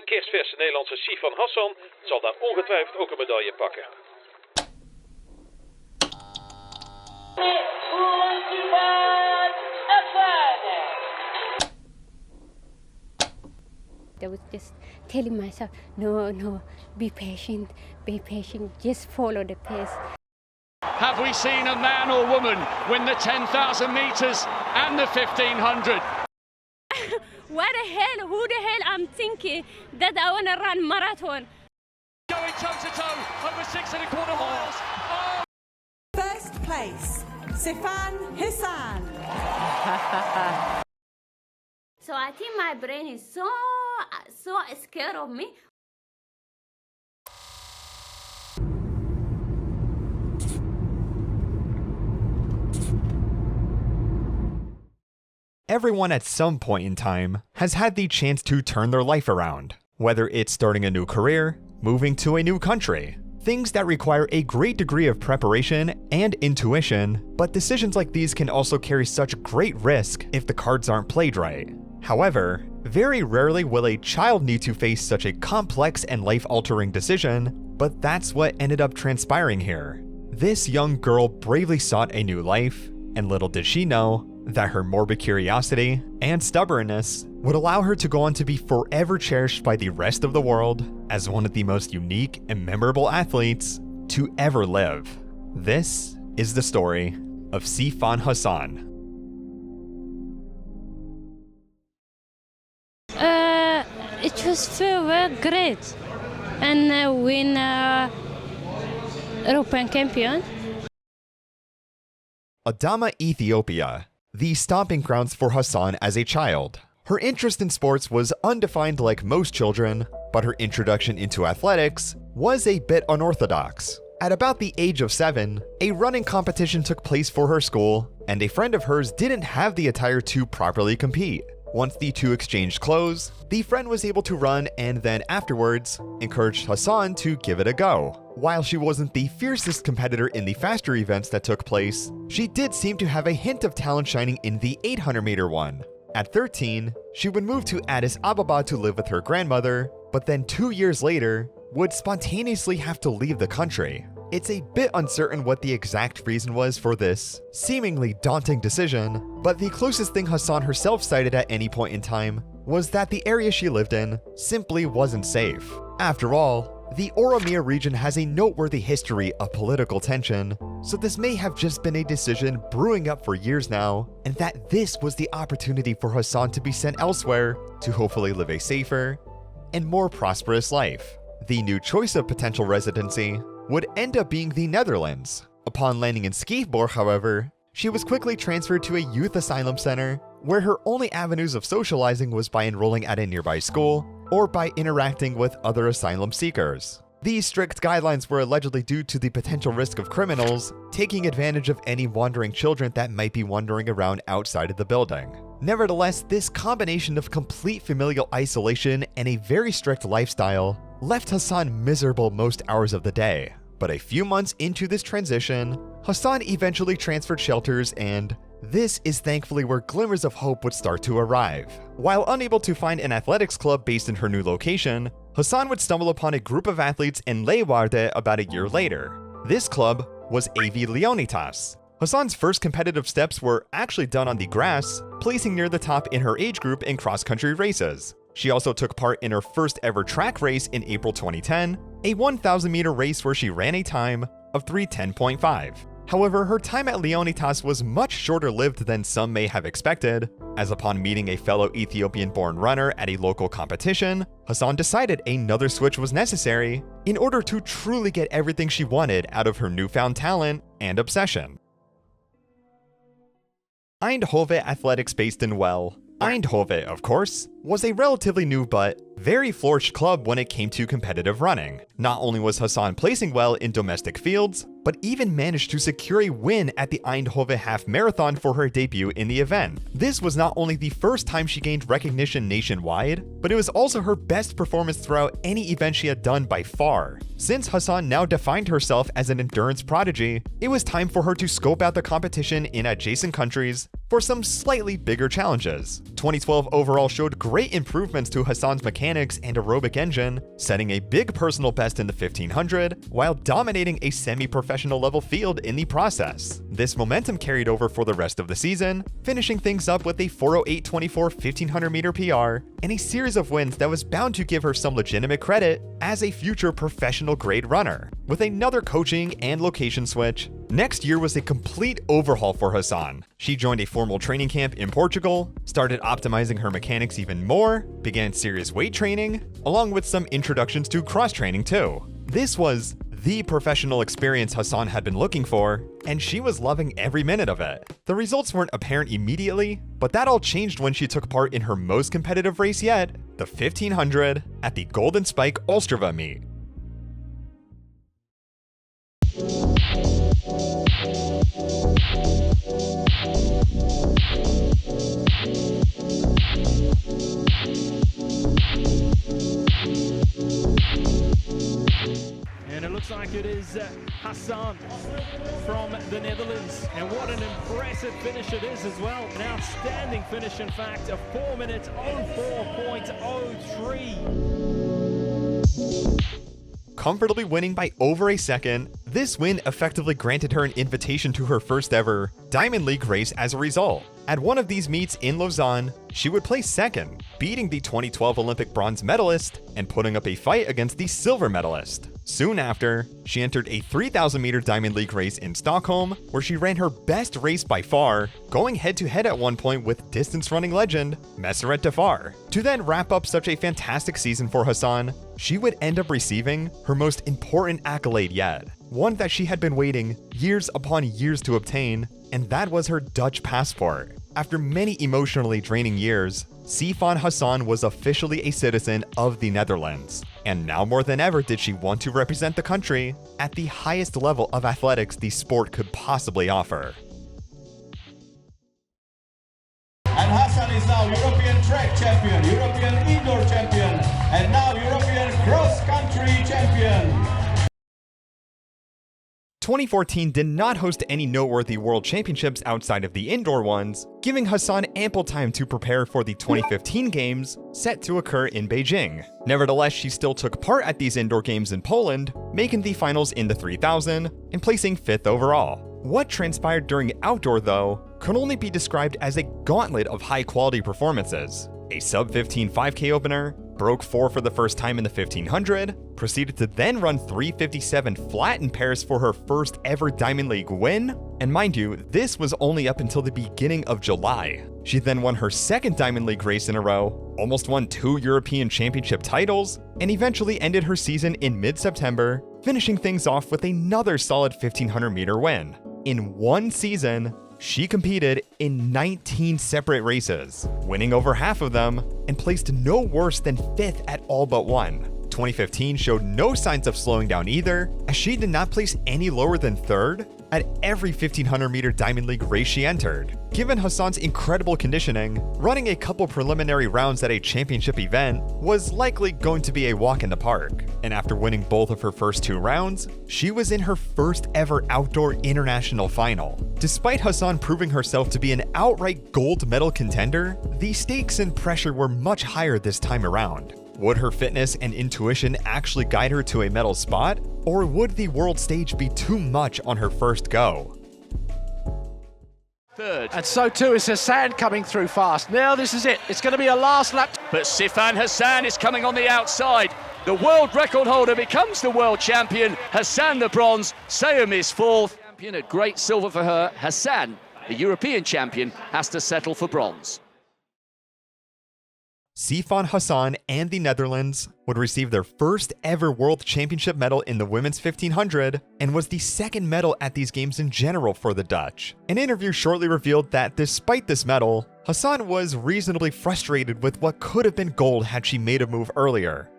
Kerstverse Nederlandse Sifan Hassan zal daar ongetwijfeld ook een medaille pakken. I was just telling myself, no, be patient, just follow the pace. Have we seen a man or woman win the 10,000 metres and the 1500? Who the hell I'm thinking that I want to run marathon? Going toe-to-toe over 6.25 miles. Oh. First place, Sifan Hassan. So I think my brain is so scared of me. Everyone at some point in time has had the chance to turn their life around, whether it's starting a new career, moving to a new country, things that require a great degree of preparation and intuition, but decisions like these can also carry such great risk if the cards aren't played right. However, very rarely will a child need to face such a complex and life-altering decision, but that's what ended up transpiring here. This young girl bravely sought a new life, and little did she know that her morbid curiosity and stubbornness would allow her to go on to be forever cherished by the rest of the world as one of the most unique and memorable athletes to ever live. This is the story of Sifan Hassan. It was very great, and win European champion. Adama, Ethiopia, the stomping grounds for Hassan as a child. Her interest in sports was undefined like most children, but her introduction into athletics was a bit unorthodox. At about the age of 7, a running competition took place for her school, and a friend of hers didn't have the attire to properly compete. Once the two exchanged clothes, the friend was able to run and then afterwards encouraged Hassan to give it a go. While she wasn't the fiercest competitor in the faster events that took place, she did seem to have a hint of talent shining in the 800-meter one. At 13, she would move to Addis Ababa to live with her grandmother, but then 2 years later, would spontaneously have to leave the country. It's a bit uncertain what the exact reason was for this seemingly daunting decision, but the closest thing Hassan herself cited at any point in time was that the area she lived in simply wasn't safe. After all, the Oromia region has a noteworthy history of political tension, so this may have just been a decision brewing up for years now, and that this was the opportunity for Hassan to be sent elsewhere to hopefully live a safer and more prosperous life. The new choice of potential residency would end up being the Netherlands. Upon landing in Schiefborg, however, she was quickly transferred to a youth asylum center, where her only avenues of socializing was by enrolling at a nearby school or by interacting with other asylum seekers. These strict guidelines were allegedly due to the potential risk of criminals taking advantage of any wandering children that might be wandering around outside of the building. Nevertheless, this combination of complete familial isolation and a very strict lifestyle left Hassan miserable most hours of the day. But a few months into this transition, Hassan eventually transferred shelters, and this is thankfully where glimmers of hope would start to arrive. While unable to find an athletics club based in her new location, Hassan would stumble upon a group of athletes in Leeuwarden about a year later. This club was AV Leonidas. Hassan's first competitive steps were actually done on the grass, placing near the top in her age group in cross-country races. She also took part in her first ever track race in April 2010, a 1,000-meter race where she ran a time of 3:10.5. However, her time at Leonidas was much shorter-lived than some may have expected, as upon meeting a fellow Ethiopian-born runner at a local competition, Hassan decided another switch was necessary in order to truly get everything she wanted out of her newfound talent and obsession. Eindhoven Athletics based in Eindhoven, of course, was a relatively new but very flourished club when it came to competitive running. Not only was Hassan placing well in domestic fields, but even managed to secure a win at the Eindhoven Half Marathon for her debut in the event. This was not only the first time she gained recognition nationwide, but it was also her best performance throughout any event she had done by far. Since Hassan now defined herself as an endurance prodigy, it was time for her to scope out the competition in adjacent countries for some slightly bigger challenges. 2012 overall showed great improvements to Hassan's mechanics and aerobic engine, setting a big personal best in the 1500 while dominating a semi-professional level field in the process. This momentum carried over for the rest of the season, finishing things up with a 4:08.24 1500 meter PR and a series of wins that was bound to give her some legitimate credit as a future professional grade runner. With another coaching and location switch, next year was a complete overhaul for Hassan. She joined a formal training camp in Portugal, started optimizing her mechanics even more, began serious weight training, along with some introductions to cross-training too. This was the professional experience Hassan had been looking for, and she was loving every minute of it. The results weren't apparent immediately, but that all changed when she took part in her most competitive race yet, the 1500 at the Golden Spike Ostrava meet. And it looks like it is Hassan from the Netherlands. And what an impressive finish it is as well. An outstanding finish, in fact, of 4 minutes 04.03. Comfortably winning by over a second, this win effectively granted her an invitation to her first ever Diamond League race as a result. At one of these meets in Lausanne, she would place second, beating the 2012 Olympic bronze medalist and putting up a fight against the silver medalist. Soon after, she entered a 3,000 meter Diamond League race in Stockholm, where she ran her best race by far, going head-to-head at one point with distance running legend Messeret Defar. To then wrap up such a fantastic season for Hassan, she would end up receiving her most important accolade yet, one that she had been waiting years upon years to obtain, and that was her Dutch passport. After many emotionally draining years, Sifan Hassan was officially a citizen of the Netherlands, and now more than ever did she want to represent the country at the highest level of athletics the sport could possibly offer. And Hassan is now European track champion, European indoor champion, and now European cross-country champion. 2014 did not host any noteworthy world championships outside of the indoor ones, giving Hassan ample time to prepare for the 2015 games set to occur in Beijing. Nevertheless, she still took part at these indoor games in Poland, making the finals in the 3000 and placing 5th overall. What transpired during outdoor, though, could only be described as a gauntlet of high-quality performances. A sub-15 5K opener, broke 4 for the first time in the 1500, proceeded to then run 3:57 flat in Paris for her first ever Diamond League win, and mind you, this was only up until the beginning of July. She then won her second Diamond League race in a row, almost won 2 European Championship titles, and eventually ended her season in mid-September, finishing things off with another solid 1500 meter win. In one season, she competed in 19 separate races, winning over half of them, and placed no worse than 5th at all but one. 2015 showed no signs of slowing down either, as she did not place any lower than 3rd at every 1500 meter Diamond League race she entered. Given Hassan's incredible conditioning, running a couple preliminary rounds at a championship event was likely going to be a walk in the park. And after winning both of her first 2 rounds, she was in her first ever outdoor international final. Despite Hassan proving herself to be an outright gold medal contender, the stakes and pressure were much higher this time around. Would her fitness and intuition actually guide her to a medal spot, or would the world stage be too much on her first go? Third. And so too is Hassan coming through fast. Now this is it. It's going to be a last lap. But Sifan Hassan is coming on the outside. The world record holder becomes the world champion. Hassan the bronze, Sayum is 4th. Champion at great silver for her. Hassan, the European champion, has to settle for bronze. Sifan Hassan and the Netherlands would receive their first ever World Championship medal in the women's 1500 and was the second medal at these games in general for the Dutch. An interview shortly revealed that despite this medal, Hassan was reasonably frustrated with what could have been gold had she made a move earlier.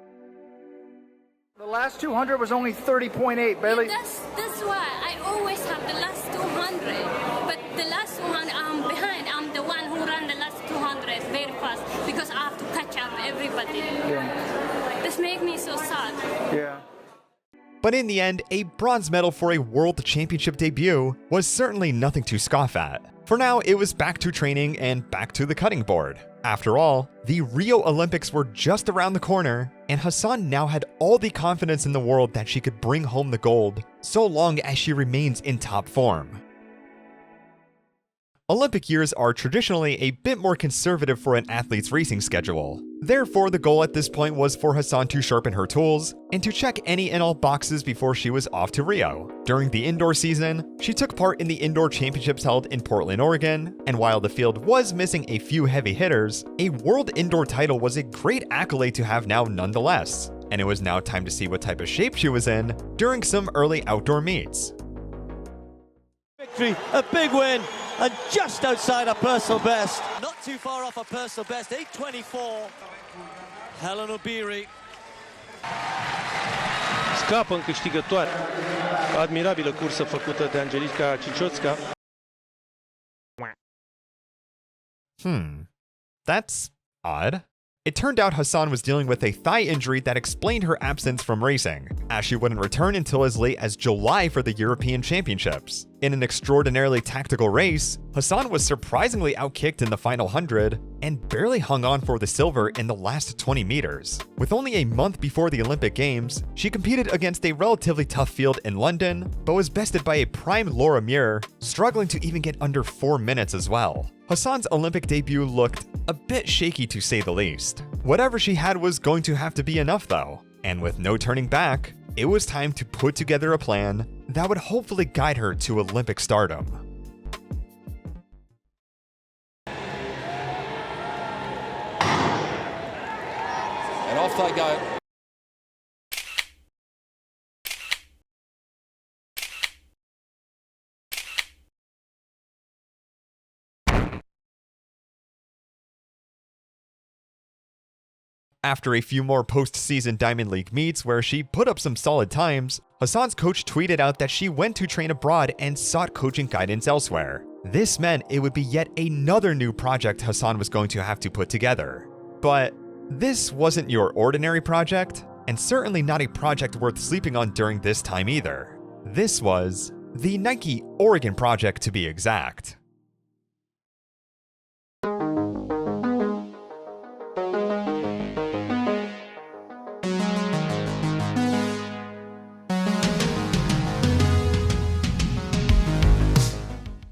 The last 200 was only 30.8, barely. That's why I always have the last 200. But the last 200 I'm behind. I'm the one who ran the last 200 very fast because I have to catch up everybody. Yeah. This makes me so sad. Yeah. But in the end, a bronze medal for a World Championship debut was certainly nothing to scoff at. For now, it was back to training and back to the cutting board. After all, the Rio Olympics were just around the corner, and Hassan now had all the confidence in the world that she could bring home the gold, so long as she remains in top form. Olympic years are traditionally a bit more conservative for an athlete's racing schedule. Therefore, the goal at this point was for Hassan to sharpen her tools and to check any and all boxes before she was off to Rio. During the indoor season, she took part in the indoor championships held in Portland, Oregon, and while the field was missing a few heavy hitters, a world indoor title was a great accolade to have now nonetheless, and it was now time to see what type of shape she was in during some early outdoor meets. Victory, a big win, and just outside her personal best. Not too far off her personal best, 8:24. Helen Obiri. Scapă în câștigătoare. Admirabilă cursă făcută de Angelica Cicioțca. That's odd. It turned out Hassan was dealing with a thigh injury that explained her absence from racing, as she wouldn't return until as late as July for the European Championships. In an extraordinarily tactical race, Hassan was surprisingly outkicked in the final 100 and barely hung on for the silver in the last 20 meters. With only a month before the Olympic Games, she competed against a relatively tough field in London, but was bested by a prime Laura Muir, struggling to even get under 4 minutes as well. Hassan's Olympic debut looked a bit shaky to say the least. Whatever she had was going to have to be enough though, and with no turning back, it was time to put together a plan that would hopefully guide her to Olympic stardom. And off they go. After a few more post-season Diamond League meets where she put up some solid times, Hassan's coach tweeted out that she went to train abroad and sought coaching guidance elsewhere. This meant it would be yet another new project Hassan was going to have to put together. But this wasn't your ordinary project, and certainly not a project worth sleeping on during this time either. This was the Nike Oregon project, to be exact.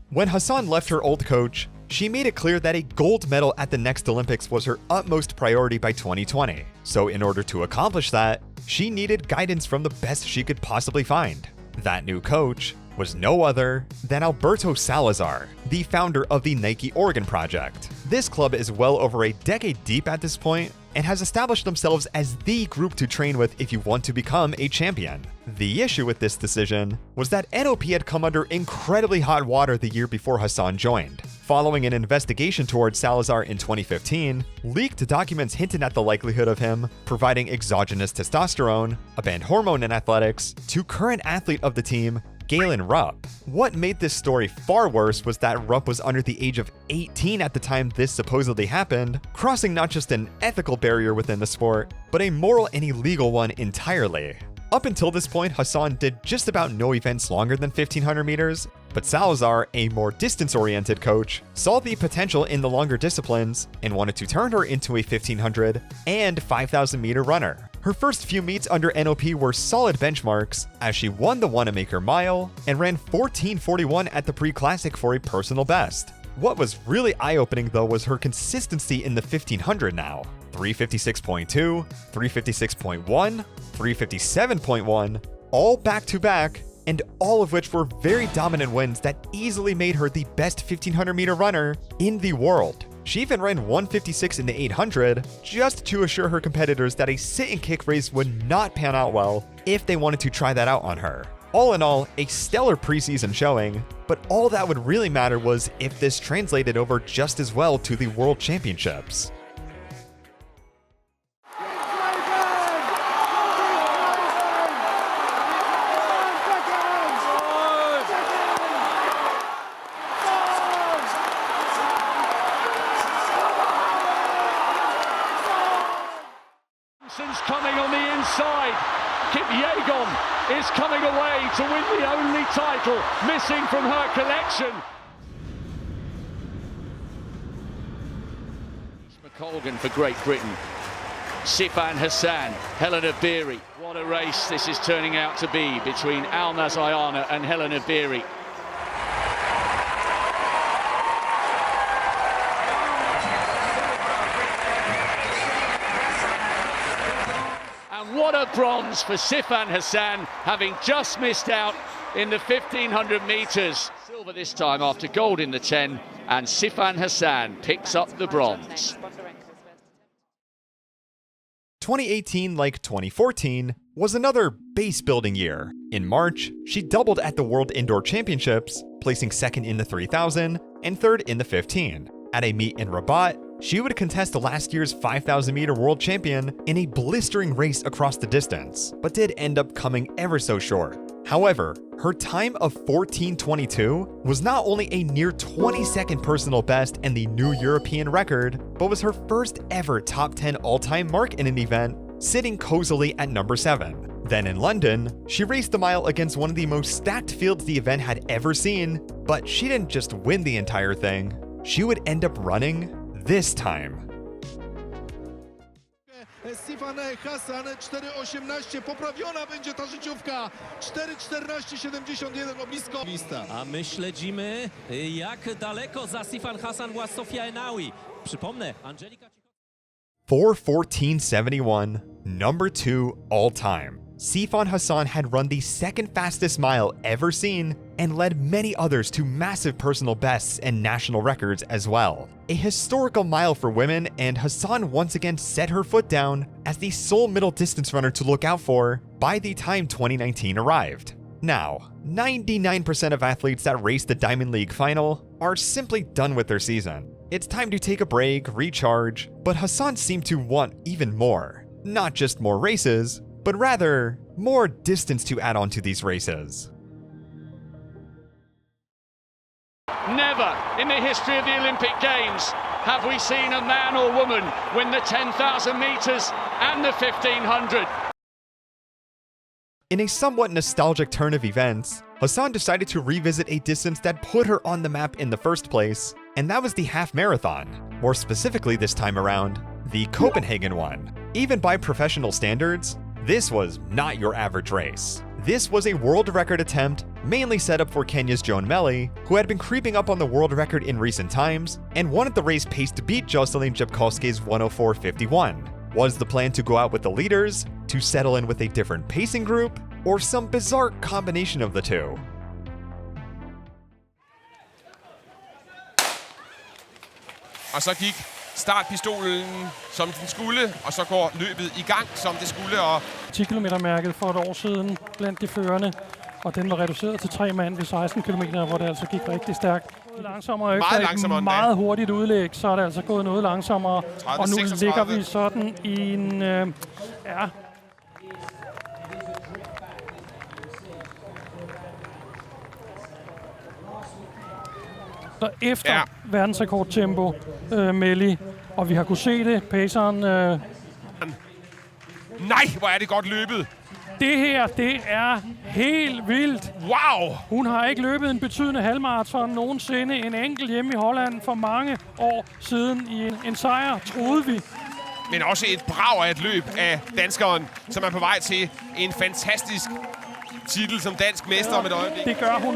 When Hassan left her old coach, she made it clear that a gold medal at the next Olympics was her utmost priority by 2020. So in order to accomplish that, she needed guidance from the best she could possibly find. That new coach was no other than Alberto Salazar, the founder of the Nike Oregon project. This club is well over a decade deep at this point and has established themselves as the group to train with if you want to become a champion. The issue with this decision was that NOP had come under incredibly hot water the year before Hassan joined. Following an investigation towards Salazar in 2015, leaked documents hinted at the likelihood of him providing exogenous testosterone, a banned hormone in athletics, to current athlete of the team, Galen Rupp. What made this story far worse was that Rupp was under the age of 18 at the time this supposedly happened, crossing not just an ethical barrier within the sport, but a moral and illegal one entirely. Up until this point, Hassan did just about no events longer than 1500 meters, but Salazar, a more distance-oriented coach, saw the potential in the longer disciplines and wanted to turn her into a 1500 and 5000 meter runner. Her first few meets under NOP were solid benchmarks, as she won the Wanamaker Mile and ran 14:41 at the pre-classic for a personal best. What was really eye-opening though was her consistency in the 1500 now. 356.2, 356.1, 357.1, all back-to-back, and all of which were very dominant wins that easily made her the best 1500 meter runner in the world. She even ran 156 in the 800 just to assure her competitors that a sit and kick race would not pan out well if they wanted to try that out on her. All in all, a stellar preseason showing, but all that would really matter was if this translated over just as well to the World Championships. Coming on the inside, Kip Yegon is coming away to win the only title missing from her collection. Colgan for Great Britain. Sifan Hassan, Helena Beery. What a race this is turning out to be between Alnaz Ayana and Helena Beery. And what a bronze for Sifan Hassan, having just missed out in the 1500 metres. Silver this time after gold in the 10, and Sifan Hassan picks up the bronze. 2018, like 2014, was another base-building year. In March, she doubled at the World Indoor Championships, placing second in the 3000 and third in the 15. At a meet in Rabat, she would contest last year's 5,000-meter world champion in a blistering race across the distance, but did end up coming ever so short. However, her time of 14:22 was not only a near 20-second personal best and the new European record, but was her first ever top 10 all-time mark in an event, sitting cozily at number 7. Then in London, she raced the mile against one of the most stacked fields the event had ever seen, but she didn't just win the entire thing, she would end up running this time. Sifan Hassan 4:18, poprawiona będzie ta życiówka, 4:14:71, blisko. A my śledzimy, jak daleko za Sifan Hassan była Sofia Enaui. Przypomnę, Angelika... 4:14:71, number 2 all time. Sifan Hassan had run the second fastest mile ever seen and led many others to massive personal bests and national records as well. A historical mile for women, and Hassan once again set her foot down as the sole middle distance runner to look out for by the time 2019 arrived. Now, 99% of athletes that race the Diamond League final are simply done with their season. It's time to take a break, recharge, but Hassan seemed to want even more. Not just more races, but rather more distance to add on to these races. Never in the history of the Olympic Games have we seen a man or woman win the 10,000 metres and the 1500. In a somewhat nostalgic turn of events, Hassan decided to revisit a distance that put her on the map in the first place, and that was the half marathon. More specifically this time around, the Copenhagen one. Even by professional standards, this was not your average race. This was a world record attempt, mainly set up for Kenya's Joan Melly, who had been creeping up on the world record in recent times, and wanted the race pace to beat Jocelyn Jepkowski's 1:04:51. Was the plan to go out with the leaders, to settle in with a different pacing group, or some bizarre combination of the two? Og så gik startpistolen, som den skulle, og så går løbet i gang, som det skulle. Og 10 km-mærket for et år siden blandt de førende, og den var reduceret til 3 mand ved 16 km, hvor det altså gik rigtig stærkt. Langsommere efter et meget hurtigt udlæg, så er det altså gået noget langsommere, 30, og nu 36. Ligger vi sådan i en... ja. Så efter verdensrekordtempo, Melli, og vi har kunne se det, paceren... Nej, hvor er det godt løbet! Det her, det er helt vildt. Wow! Hun har ikke løbet en betydende halvmarathon nogensinde. En enkelt hjemme i Holland for mange år siden i en sejr, troede vi. Men også et brag af et løb af danskeren, som er på vej til en fantastisk titel som dansk mester om et øjeblik. Det gør hun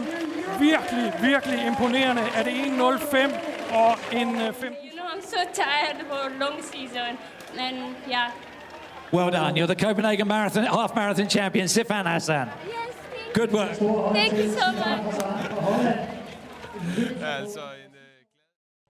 virkelig, virkelig imponerende. Er det 1:05 og en 15? I'm so tired for a long season, and yeah. Well done. You're the Copenhagen Marathon, half marathon champion, Sifan Hassan. Yes, good work. Thank you so much.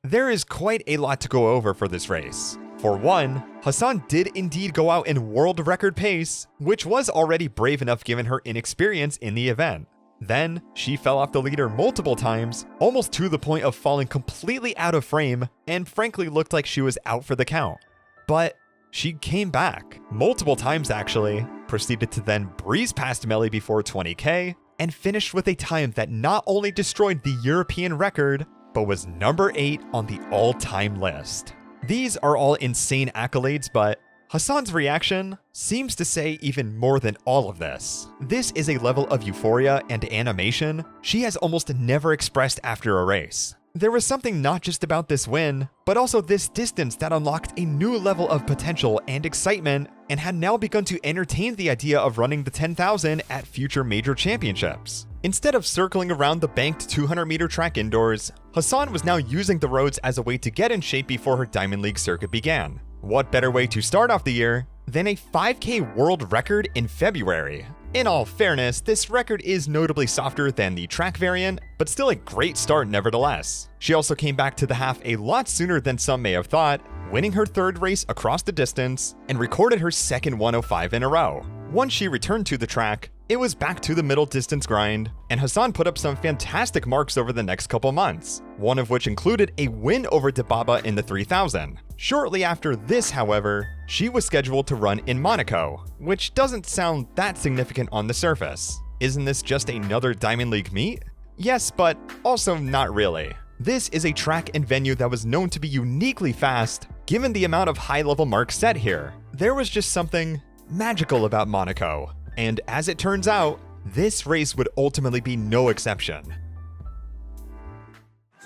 There is quite a lot to go over for this race. For one, Hassan did indeed go out in world record pace, which was already brave enough given her inexperience in the event. Then, she fell off the leader multiple times, almost to the point of falling completely out of frame, and frankly looked like she was out for the count. But she came back, multiple times actually, proceeded to then breeze past Melly before 20K, and finished with a time that not only destroyed the European record, but was number 8 on the all-time list. These are all insane accolades, but Hassan's reaction seems to say even more than all of this. This is a level of euphoria and animation she has almost never expressed after a race. There was something not just about this win, but also this distance that unlocked a new level of potential and excitement and had now begun to entertain the idea of running the 10,000 at future major championships. Instead of circling around the banked 200-meter track indoors, Hassan was now using the roads as a way to get in shape before her Diamond League circuit began. What better way to start off the year than a 5K world record in February? In all fairness, this record is notably softer than the track variant, but still a great start nevertheless. She also came back to the half a lot sooner than some may have thought, winning her third race across the distance and recorded her second 105 in a row. Once she returned to the track, it was back to the middle distance grind, and Hassan put up some fantastic marks over the next couple months, one of which included a win over Dibaba in the 3000. Shortly after this, however, she was scheduled to run in Monaco, which doesn't sound that significant on the surface. Isn't this just another Diamond League meet? Yes, but also not really. This is a track and venue that was known to be uniquely fast, given the amount of high-level marks set here. There was just something magical about Monaco, and as it turns out, this race would ultimately be no exception.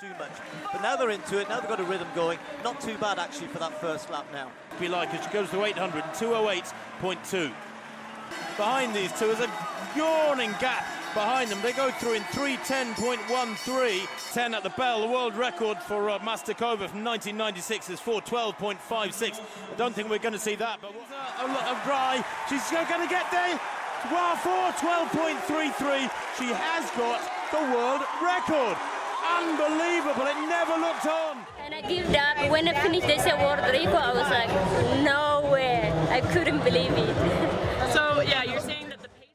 Too much, but now they're into it, now they've got a rhythm going. Not too bad actually for that first lap now. Be like as she goes to 800 and 208.2. Behind these two is a yawning gap behind them. They go through in 3:10.13, 10 at the bell. The world record for Mastakova from 1996 is 4:12.56. I don't think we're going to see that, but a lot of dry. She's going to get there. Wow, 4:12.33. She has got the world record. Unbelievable, it never looked on. And I give that, when I finished this world record, I was like, no way. I couldn't believe it. So, yeah, you're saying that the pace...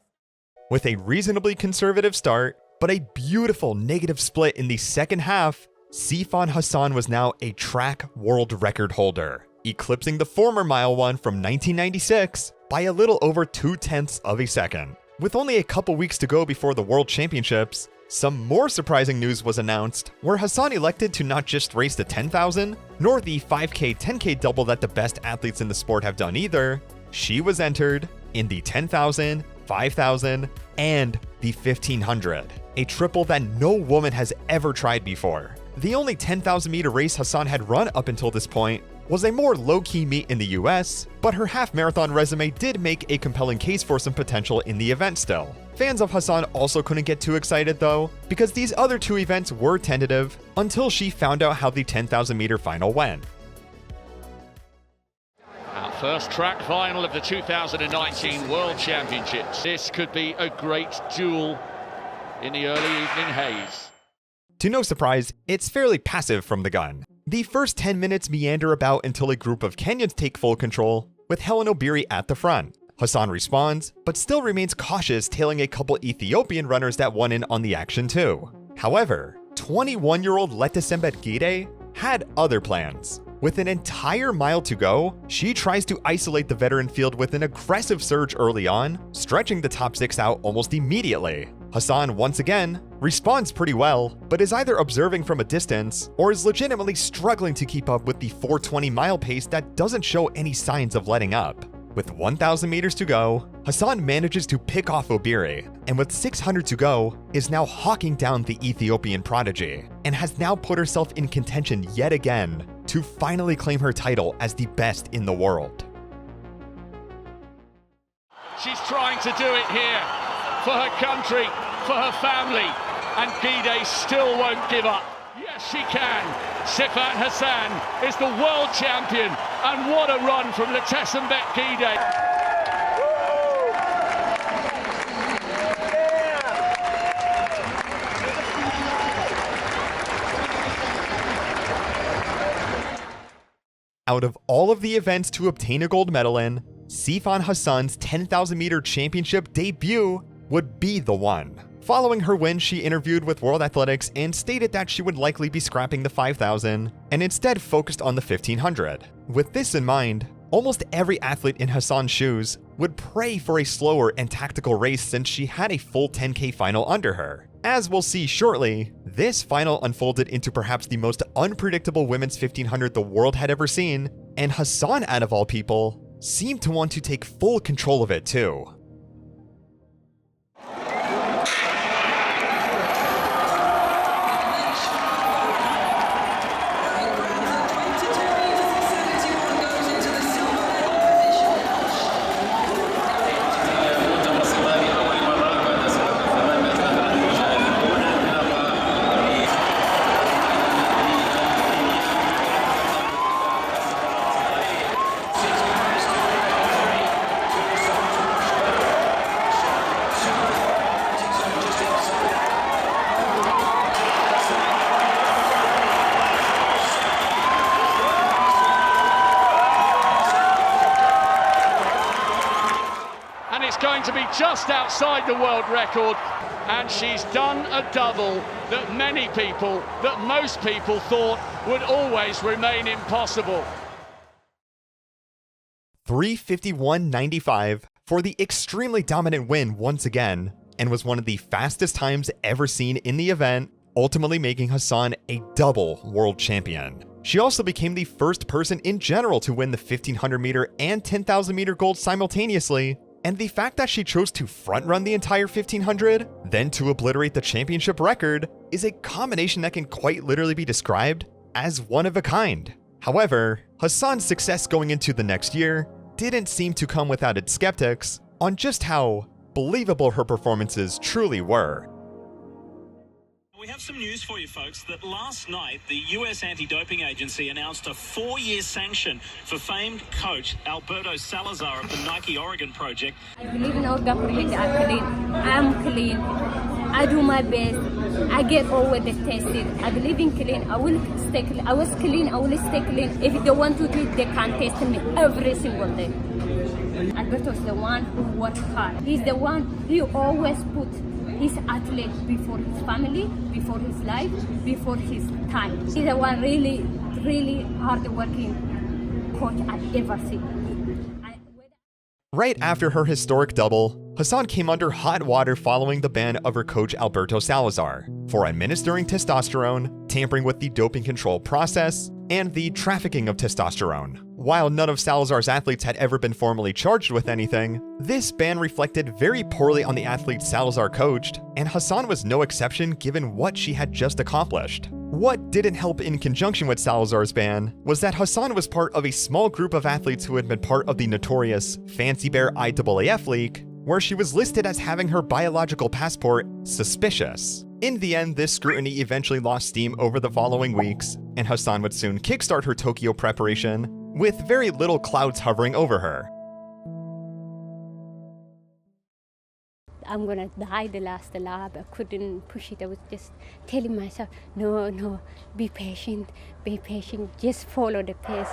With a reasonably conservative start, but a beautiful negative split in the second half, Sifan Hassan was now a track world record holder, eclipsing the former mile one from 1996 by a little over 0.2 of a second. With only a couple weeks to go before the World Championships, some more surprising news was announced, where Hassan elected to not just race the 10,000, nor the 5K, 10K double that the best athletes in the sport have done either. She was entered in the 10,000, 5,000, and the 1,500, a triple that no woman has ever tried before. The only 10,000 meter race Hassan had run up until this point was a more low-key meet in the US, but her half-marathon resume did make a compelling case for some potential in the event still. Fans of Hassan also couldn't get too excited though, because these other two events were tentative until she found out how the 10,000 meter final went. Our first track final of the 2019 World Championships. This could be a great duel in the early evening haze. To no surprise, it's fairly passive from the gun. The first 10 minutes meander about until a group of Kenyans take full control, with Helen Obiri at the front. Hassan responds, but still remains cautious, tailing a couple Ethiopian runners that won in on the action too. However, 21-year-old Letesembet Gide had other plans. With an entire mile to go, she tries to isolate the veteran field with an aggressive surge early on, stretching the top 6 out almost immediately. Hassan, once again, responds pretty well, but is either observing from a distance or is legitimately struggling to keep up with the 4:20 mile pace that doesn't show any signs of letting up. With 1,000 meters to go, Hassan manages to pick off Obiri, and with 600 to go, is now hawking down the Ethiopian prodigy, and has now put herself in contention yet again to finally claim her title as the best in the world. She's trying to do it here, for her country, for her family, and Gide still won't give up. Yes, she can. Sifan Hassan is the world champion, and what a run from Letesembet Gide. Out of all of the events to obtain a gold medal in, Sifan Hassan's 10,000 meter championship debut would be the one. Following her win, she interviewed with World Athletics and stated that she would likely be scrapping the 5,000 and instead focused on the 1,500. With this in mind, almost every athlete in Hassan's shoes would pray for a slower and tactical race since she had a full 10K final under her. As we'll see shortly, this final unfolded into perhaps the most unpredictable women's 1,500 the world had ever seen, and Hassan, out of all people, seemed to want to take full control of it too. it's going to be just outside the world record. And she's done a double that many people, that most people thought would always remain impossible. 3:51.95 for the extremely dominant win once again, and was one of the fastest times ever seen in the event, ultimately making Hassan a double world champion. She also became the first person in general to win the 1500 meter and 10,000 meter gold simultaneously, and the fact that she chose to front-run the entire 1500, then to obliterate the championship record, is a combination that can quite literally be described as one of a kind. However, Hassan's success going into the next year didn't seem to come without its skeptics on just how believable her performances truly were. We have some news for you folks that last night the US anti-doping agency announced a 4-year sanction for famed coach Alberto Salazar of the Nike Oregon project. I believe in all the projects are clean. I'm clean. I do my best. I get always tested. I believe in clean. I will stay clean. I was clean. I will stay clean. If they want to do it, they can test me every single day. Alberto is the one who works hard. He's the one who always puts his athlete before his family, before his life, before his time. He's the one really, really hard-working coach I've ever seen. Right after her historic double, Hassan came under hot water following the ban of her coach Alberto Salazar for administering testosterone, tampering with the doping control process, and the trafficking of testosterone. While none of Salazar's athletes had ever been formally charged with anything, this ban reflected very poorly on the athletes Salazar coached, and Hassan was no exception given what she had just accomplished. What didn't help in conjunction with Salazar's ban was that Hassan was part of a small group of athletes who had been part of the notorious Fancy Bear IAAF leak, where she was listed as having her biological passport suspicious. In the end, this scrutiny eventually lost steam over the following weeks, and Hassan would soon kickstart her Tokyo preparation with very little clouds hovering over her. I'm gonna die the last lap. I couldn't push it. I was just telling myself, no, be patient, just follow the pace.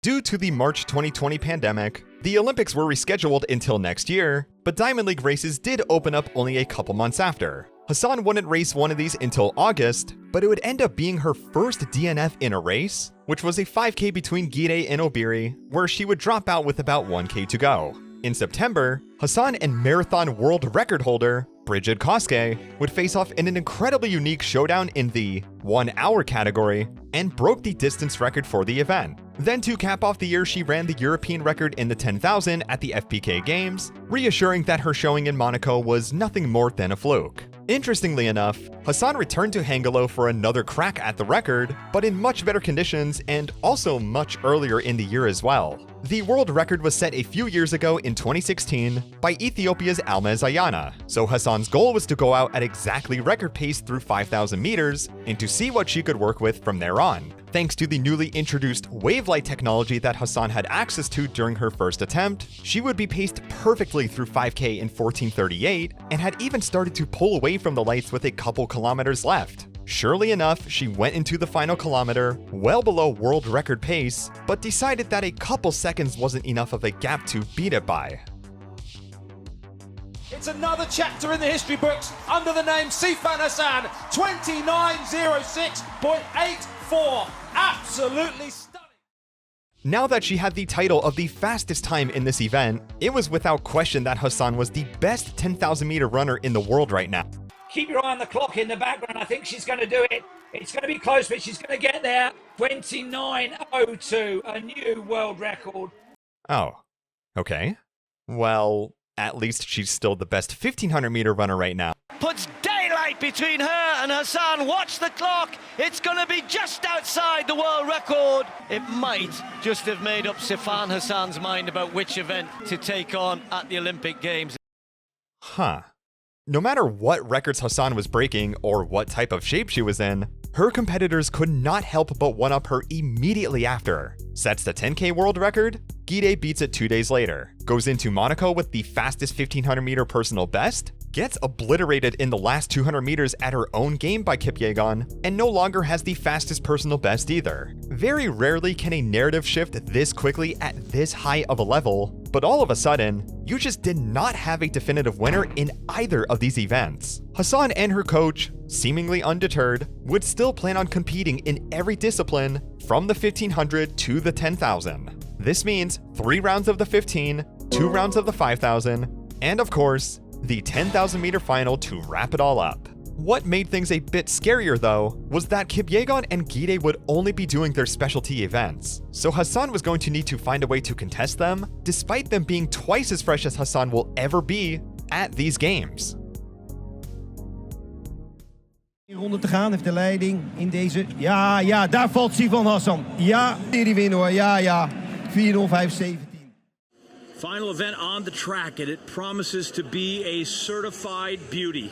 Due to the March 2020 pandemic, the Olympics were rescheduled until next year, but Diamond League races did open up only a couple months after. Hassan wouldn't race one of these until August, but it would end up being her first DNF in a race, which was a 5K between Gide and Obiri, where she would drop out with about 1K to go. In September, Hassan and marathon world record holder Brigid Koske would face off in an incredibly unique showdown in the 1 hour category and broke the distance record for the event. Then to cap off the year, she ran the European record in the 10,000 at the FPK Games, reassuring that her showing in Monaco was nothing more than a fluke. Interestingly enough, Hassan returned to Hangzhou for another crack at the record, but in much better conditions and also much earlier in the year as well. The world record was set a few years ago in 2016 by Ethiopia's Almaz Ayana, so Hassan's goal was to go out at exactly record pace through 5,000 meters and to see what she could work with from there on. Thanks to the newly introduced wavelight technology that Hassan had access to during her first attempt, she would be paced perfectly through 5K in 14:38 and had even started to pull away from the lights with a couple kilometers left. Surely enough, she went into the final kilometer well below world record pace, but decided that a couple seconds wasn't enough of a gap to beat it by. It's another chapter in the history books under the name Sifan Hassan, 29:06.84. Absolutely stunning. Now that she had the title of the fastest time in this event, it was without question that Hassan was the best 10,000 meter runner in the world right now. Keep your eye on the clock in the background. I think she's going to do it. It's going to be close, but she's going to get there. 29:02, a new world record. Oh, okay. Well, at least she's still the best 1500 meter runner right now. Puts daylight between her and Hassan. Watch the clock. It's going to be just outside the world record. It might just have made up Sifan Hassan's mind about which event to take on at the Olympic Games. Huh. No matter what records Hassan was breaking or what type of shape she was in, her competitors could not help but one-up her immediately after. Sets the 10K world record, Gide beats it 2 days later, goes into Monaco with the fastest 1500 meter personal best, gets obliterated in the last 200 meters at her own game by Kipyegon, and no longer has the fastest personal best either. Very rarely can a narrative shift this quickly at this high of a level, but all of a sudden, you just did not have a definitive winner in either of these events. Hassan and her coach, seemingly undeterred, would still plan on competing in every discipline from the 1500 to the 10,000. This means 3 rounds of the 15, 2 rounds of the 5,000, and of course, the 10,000 meter final to wrap it all up. What made things a bit scarier though, was that Kipyegon and Gide would only be doing their specialty events, so Hassan was going to need to find a way to contest them, despite them being twice as fresh as Hassan will ever be at these games. Ronde te gaan, heeft de leiding in deze. Ja, daar valt Sifan Hassan. Ja, die winnen hoor. Ja. 4:05:17. Final event on the track, and it promises to be a certified beauty.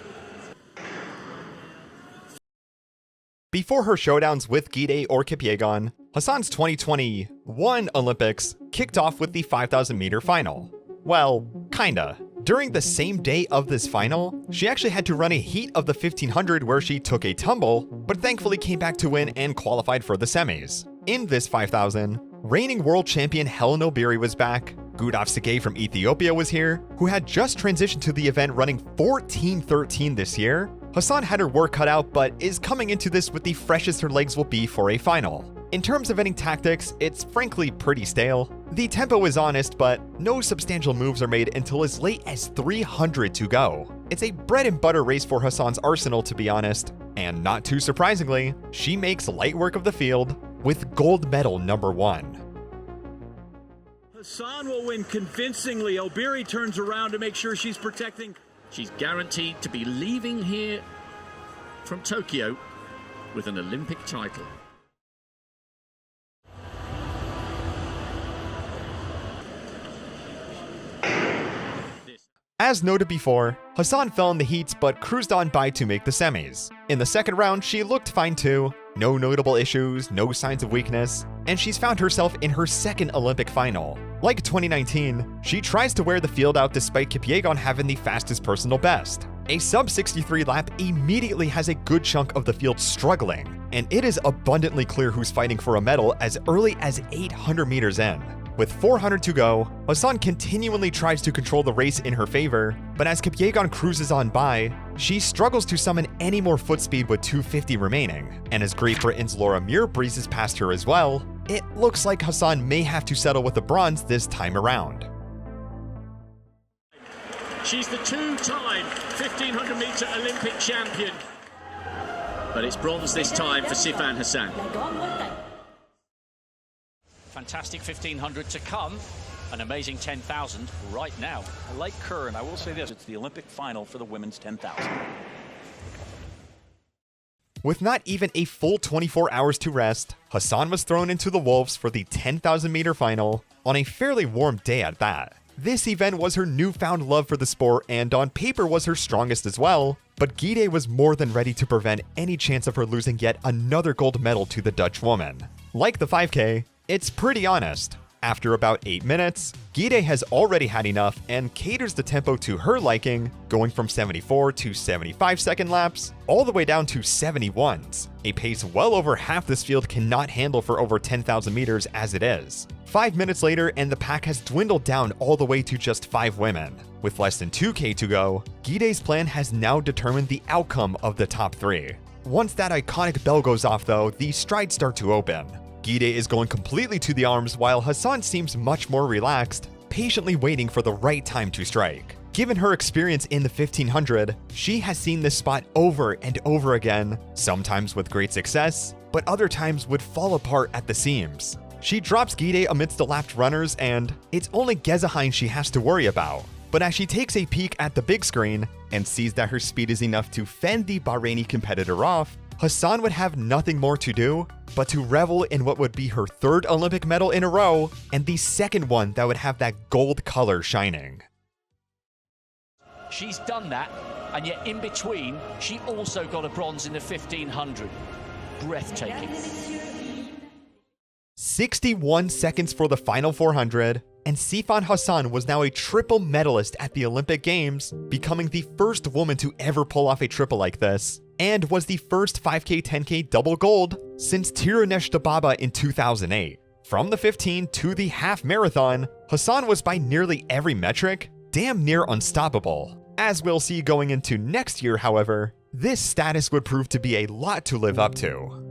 Before her showdowns with Gide or Kipyegon, Hassan's 2021 Olympics kicked off with the 5,000 meter final. Well, kinda. During the same day of this final, she actually had to run a heat of the 1500 where she took a tumble, but thankfully came back to win and qualified for the semis. In this 5,000, reigning world champion Helen Obiri was back, Gudaf Segei from Ethiopia was here, who had just transitioned to the event running 14:13 this year. Hassan had her work cut out, but is coming into this with the freshest her legs will be for a final. In terms of ending tactics, it's frankly pretty stale. The tempo is honest, but no substantial moves are made until as late as 300 to go. It's a bread and butter race for Hassan's arsenal, to be honest, and not too surprisingly, she makes light work of the field with gold medal number 1. Hassan will win convincingly. Obiri turns around to make sure she's protecting. She's guaranteed to be leaving here from Tokyo with an Olympic title. As noted before, Hassan fell in the heats but cruised on by to make the semis. In the second round, she looked fine too. No notable issues, no signs of weakness, and she's found herself in her second Olympic final. Like 2019, she tries to wear the field out despite Kipyegon having the fastest personal best. A sub-63 lap immediately has a good chunk of the field struggling, and it is abundantly clear who's fighting for a medal as early as 800 meters in. With 400 to go, Hassan continually tries to control the race in her favor, but as Kipyegon cruises on by, she struggles to summon any more foot speed with 250 remaining, and as Great Britain's Laura Muir breezes past her as well, it looks like Hassan may have to settle with the bronze this time around. She's the two-time 1500 meter Olympic champion, but it's bronze this time for Sifan Hassan. Fantastic 1500 to come, an amazing 10,000 right now. I like Kerr, and I will say this, it's the Olympic final for the women's 10,000. With not even a full 24 hours to rest, Hassan was thrown into the wolves for the 10,000 meter final on a fairly warm day at that. This event was her newfound love for the sport and on paper was her strongest as well, but Gide was more than ready to prevent any chance of her losing yet another gold medal to the Dutch woman. Like the 5K, it's pretty honest. After about 8 minutes, Gide has already had enough and caters the tempo to her liking, going from 74 to 75 second laps, all the way down to 71s, a pace well over half this field cannot handle for over 10,000 meters as it is. 5 minutes later and the pack has dwindled down all the way to just 5 women. With less than 2K to go, Gide's plan has now determined the outcome of the top 3. Once that iconic bell goes off though, the strides start to open. Gide is going completely to the arms while Hassan seems much more relaxed, patiently waiting for the right time to strike. Given her experience in the 1500, she has seen this spot over and over again, sometimes with great success, but other times would fall apart at the seams. She drops Gide amidst the lapped runners and it's only Gezahein she has to worry about. But as she takes a peek at the big screen and sees that her speed is enough to fend the Bahraini competitor off, Hassan would have nothing more to do but to revel in what would be her 3rd Olympic medal in a row and the 2nd one that would have that gold color shining. She's done that, and yet in between, she also got a bronze in the 1500. Breathtaking. 61 seconds for the final 400, and Sifan Hassan was now a triple medalist at the Olympic Games, becoming the first woman to ever pull off a triple like this, and was the first 5K 10K double gold since Tirunesh Dababa in 2008. From the 15 to the half marathon, Hassan was by nearly every metric damn near unstoppable. As we'll see going into next year, however, this status would prove to be a lot to live up to.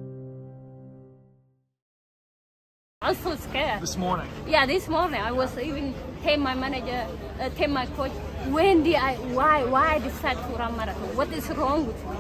I was so scared. This morning? Yeah, this morning. I was even tell my manager, tell my coach, why I decide to run marathon? What is wrong with me?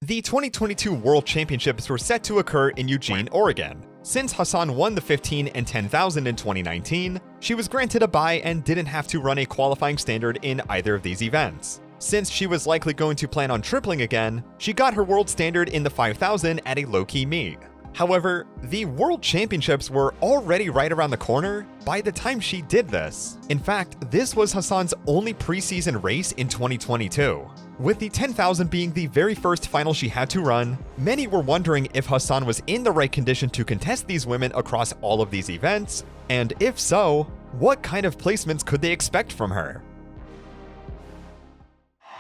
The 2022 World Championships were set to occur in Eugene, Oregon. Since Hassan won the 15 and 10,000 in 2019, she was granted a bye and didn't have to run a qualifying standard in either of these events. Since she was likely going to plan on tripling again, she got her world standard in the 5,000 at a low-key meet. However, the World Championships were already right around the corner by the time she did this. In fact, this was Hassan's only preseason race in 2022. With the 10,000 being the very first final she had to run, many were wondering if Hassan was in the right condition to contest these women across all of these events, and if so, what kind of placements could they expect from her?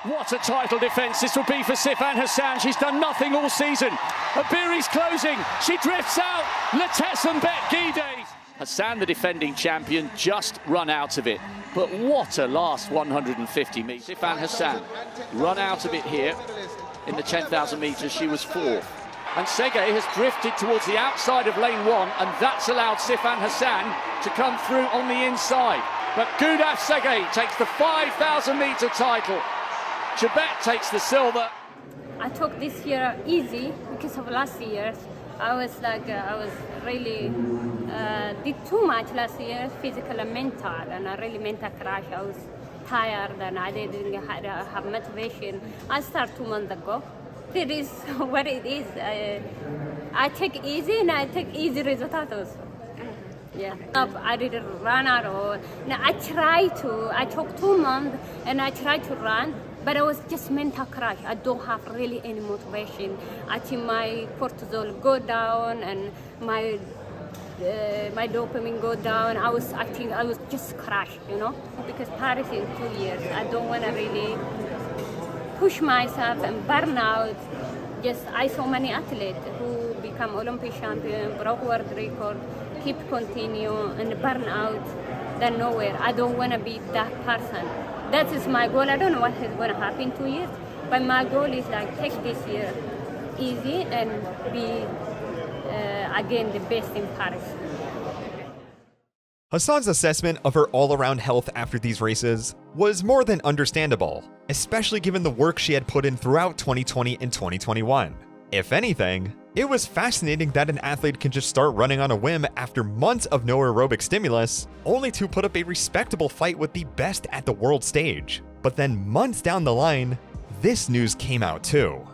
What a title defence this would be for Sifan Hassan. She's done nothing all season. Abiri's closing. She drifts out. Letessenbet Guides. Hassan, the defending champion, just run out of it. But what a last 150 metres. Sifan Hassan run out of it here in the 10,000 metres. She was fourth. And Segei has drifted towards the outside of lane one, and that's allowed Sifan Hassan to come through on the inside. But Gudaf Segei takes the 5,000 metre title. Chebet takes the silver. I took this year easy because of last year. I was really did too much last year, physical and mental, and I really mental crash. I was tired and I didn't have motivation. I started 2 months ago. It is what it is. I take easy and I take easy results also. Yeah, I didn't run at all. Now, I took 2 months and I tried to run. But I was just mental crash. I don't have really any motivation. I think my cortisol go down and my dopamine go down. I think I was just crashed, you know? Because Paris in 2 years, I don't want to really push myself and burn out. I saw many athletes who become Olympic champion, broke world record, keep continue and burn out, then nowhere. I don't want to be that person. That is my goal. I don't know what is going to happen in 2 years, but my goal is take this year easy and be again the best in Paris. Hassan's assessment of her all-around health after these races was more than understandable, especially given the work she had put in throughout 2020 and 2021. If anything, it was fascinating that an athlete can just start running on a whim after months of no aerobic stimulus, only to put up a respectable fight with the best at the world stage. But then months down the line, this news came out too.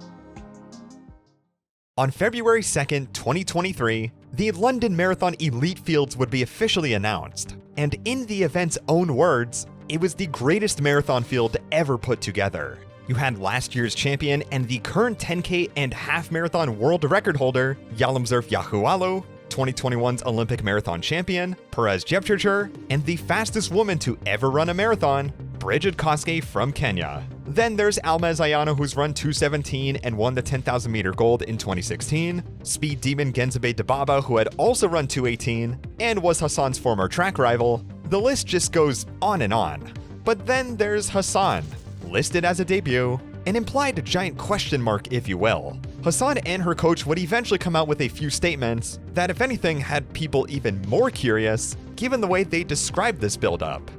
On February 2nd, 2023, the London Marathon Elite Fields would be officially announced, and in the event's own words, it was the greatest marathon field ever put together. You had last year's champion and the current 10K and half marathon world record holder, Yalamzerf Yahualo, 2021's Olympic marathon champion, Perez Jepchirchir, and the fastest woman to ever run a marathon, Brigid Kosgei from Kenya. Then there's Almaz Ayana, who's run 2:17 and won the 10,000 meter gold in 2016, speed demon Genzabe Dababa, who had also run 2:18 and was Hassan's former track rival. The list just goes on and on. But then there's Hassan, listed as a debut, an implied giant question mark, if you will. Hassan and her coach would eventually come out with a few statements that, if anything, had people even more curious, given the way they described this build-up.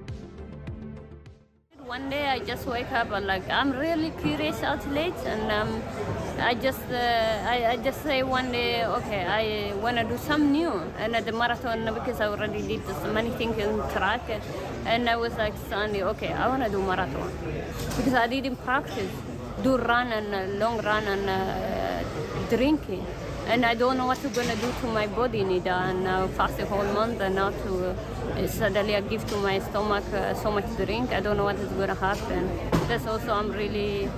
One day I just wake up and I'm really curious athlete, and I just say one day, okay, I want to do some new, and at the marathon, because I already did so many things in track, and I was Sunday, okay, I want to do marathon, because I didn't practice, do run and long run and drinking, and I don't know what I'm gonna do to my body neither, and now fast the whole month, and now to suddenly I give to my stomach so much drink, I don't know what is gonna happen. That's also I'm really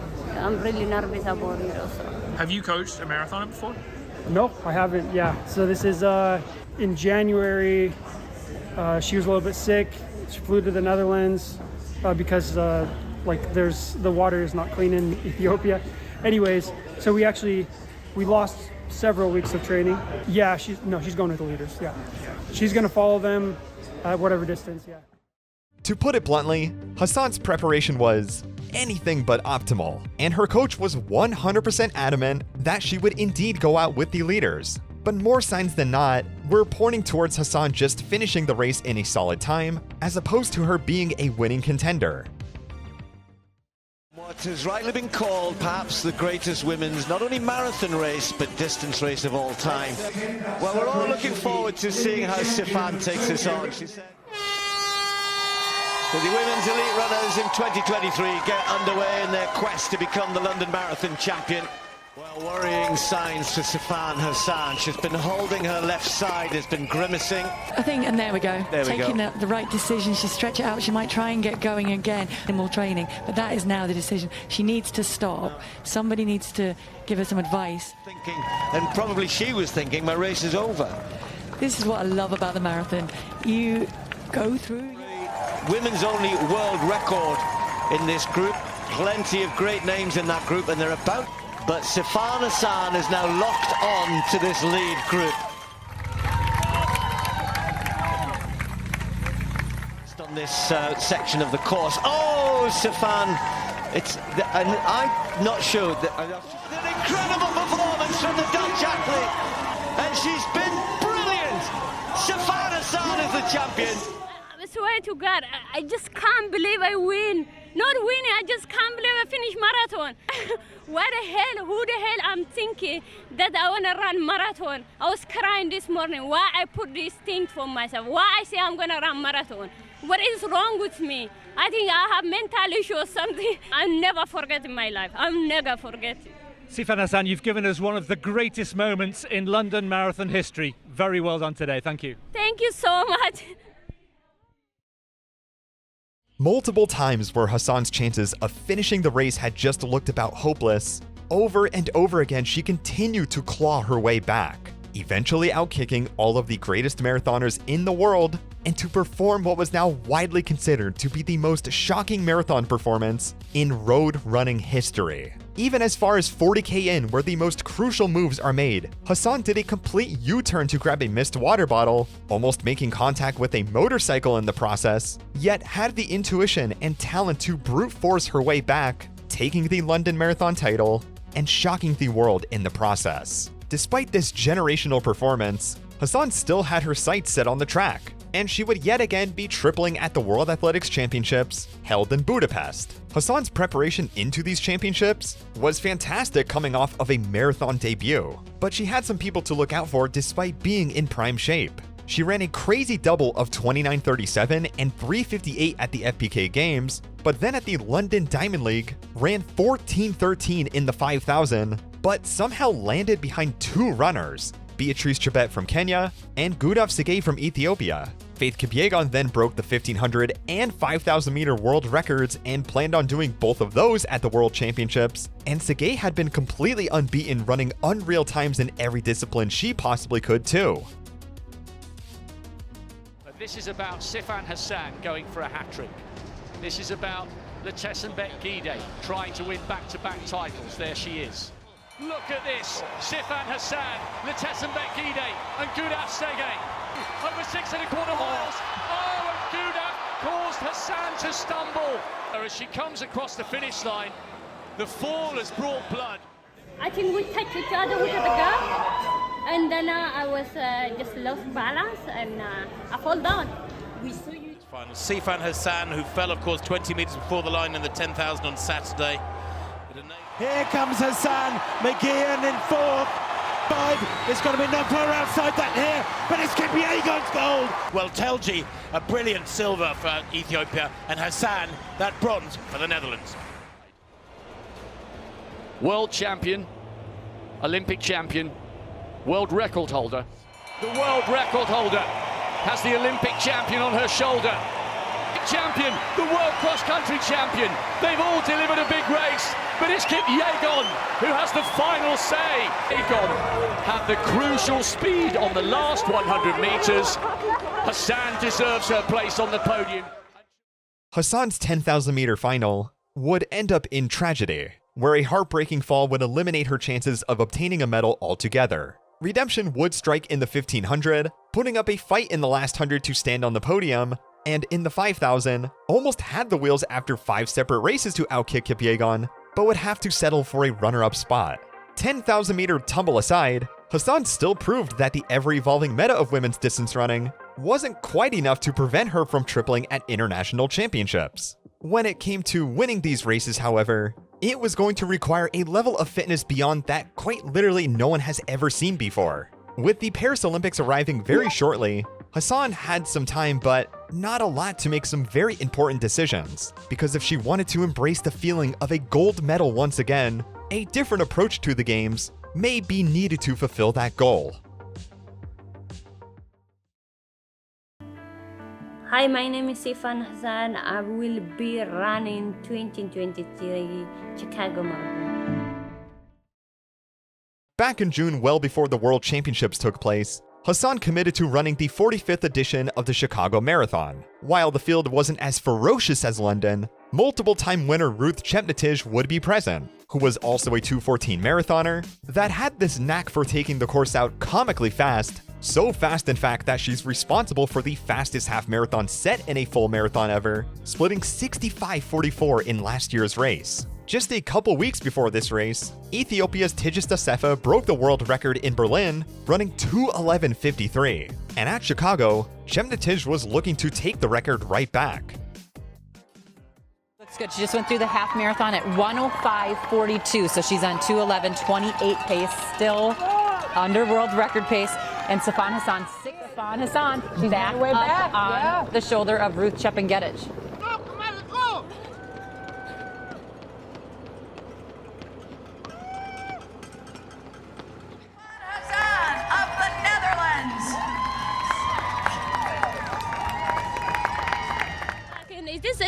nervous about it also. Have you coached a marathoner before? No, I haven't. Yeah, so this is in January She was a little bit sick. She flew to the Netherlands because the water is not clean in Ethiopia. Anyways, so we lost several weeks of training. Yeah, she's going with the leaders. Yeah, she's going to follow them at whatever distance. Yeah. To put it bluntly, Hassan's preparation was anything but optimal, and her coach was 100% adamant that she would indeed go out with the leaders. But more signs than not were pointing towards Hassan just finishing the race in a solid time, as opposed to her being a winning contender. What has rightly been called perhaps the greatest women's not only marathon race but distance race of all time. Well, we're all looking forward to seeing how Sifan takes this on. She said, so the women's elite runners in 2023 get underway in their quest to become the London Marathon champion. Well, worrying signs for Sifan Hassan. She's been holding her left side, has been grimacing. I think, and there we go. Taking the right decision. She stretch it out. She might try and get going again in more training, but that is now the decision. She needs to stop. Somebody needs to give her some advice. Thinking, and probably she was thinking, my race is over. This is what I love about the marathon. You go through. Women's only world record in this group. Plenty of great names in that group, and they're about. But Sifan Hassan is now locked on to this lead group. Just on this section of the course. Oh, Sifan! And I'm not sure that. An incredible performance from the Dutch athlete, and she's been brilliant. Sifan Hassan is the champion. I swear to God, I just can't believe I win. Not winning, I just can't believe I finished marathon. What the hell, who the hell I'm thinking that I want to run marathon? I was crying this morning. Why I put this thing for myself? Why I say I'm going to run marathon? What is wrong with me? I think I have mental issue or something. I'll never forget in my life. I'll never forget it. Sifan Hassan, you've given us one of the greatest moments in London Marathon history. Very well done today. Thank you. Thank you so much. Multiple times where Hassan's chances of finishing the race had just looked about hopeless, over and over again she continued to claw her way back, eventually outkicking all of the greatest marathoners in the world, and to perform what was now widely considered to be the most shocking marathon performance in road running history. Even as far as 40k in, where the most crucial moves are made, Hassan did a complete U-turn to grab a missed water bottle, almost making contact with a motorcycle in the process, yet had the intuition and talent to brute force her way back, taking the London Marathon title and shocking the world in the process. Despite this generational performance, Hassan still had her sights set on the track, and she would yet again be tripling at the World Athletics Championships held in Budapest. Hassan's preparation into these championships was fantastic coming off of a marathon debut, but she had some people to look out for despite being in prime shape. She ran a crazy double of 29:37 and 3:58 at the FPK Games, but then at the London Diamond League ran 14:13 in the 5,000, but somehow landed behind two runners, Beatrice Chebet from Kenya and Gudaf Segei from Ethiopia. Faith Kipyegon then broke the 1500 and 5000 meter world records and planned on doing both of those at the World Championships, and Segei had been completely unbeaten, running unreal times in every discipline she possibly could too. But this is about Sifan Hassan going for a hat-trick. This is about Letesenbet Gide trying to win back-to-back titles. There she is. Look at this, Sifan Hassan, Letesenbet Gide and Gudaf Segei. Over 6.25 miles. Oh, and Gudaf caused Hassan to stumble. As she comes across the finish line, the fall has brought blood. I think we touched each other with the gap, and then I was just lost balance and I fall down. We saw you. Final Sifan Hassan, who fell, of course, 20 metres before the line in the 10,000 on Saturday. Here comes Hassan, McGeehan in fourth. 5, it's going to be not far outside that here, but it's Kipyegon's gold. Well, Telji, a brilliant silver for Ethiopia, and Hassan, that bronze for the Netherlands. World champion, Olympic champion, world record holder. The world record holder has the Olympic champion on her shoulder. Champion, the world cross-country champion. They've all delivered a big race, but it's Kipyegon who has the final say. Kipyegon had the crucial speed on the last 100 meters. Hassan deserves her place on the podium. Hassan's 10,000 meter final would end up in tragedy, where a heartbreaking fall would eliminate her chances of obtaining a medal altogether. Redemption would strike in the 1500, putting up a fight in the last 100 to stand on the podium, and in the 5,000, almost had the wheels after 5 separate races to outkick Kipyegon, but would have to settle for a runner-up spot. 10,000 meter tumble aside, Hassan still proved that the ever-evolving meta of women's distance running wasn't quite enough to prevent her from tripling at international championships. When it came to winning these races, however, it was going to require a level of fitness beyond that quite literally no one has ever seen before. With the Paris Olympics arriving very shortly, Hassan had some time, but not a lot to make some very important decisions, because if she wanted to embrace the feeling of a gold medal once again, a different approach to the games may be needed to fulfill that goal. Hi, my name is Sifan Hassan. I will be running 2023 Chicago Marathon. Back in June, well before the World Championships took place, Hassan committed to running the 45th edition of the Chicago Marathon. While the field wasn't as ferocious as London, multiple-time winner Ruth Chepngetich would be present, who was also a 2:14 marathoner that had this knack for taking the course out comically fast, so fast in fact that she's responsible for the fastest half marathon set in a full marathon ever, splitting 65:44 in last year's race. Just a couple weeks before this race, Ethiopia's Tigist Assefa broke the world record in Berlin, running 2:11:53. And at Chicago, Chepngetich was looking to take the record right back. Looks good. She just went through the half marathon at 1:05:42, so she's on 2:11:28 pace, still under world record pace. And Sifan Hassan, Sifan Hassan, she's back up on the shoulder of Ruth Chepngetich.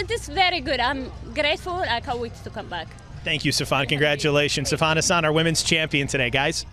This is very good. I'm grateful. I can't wait to come back. Thank you, Sifan. Congratulations. Sifan Hassan, our women's champion today, guys.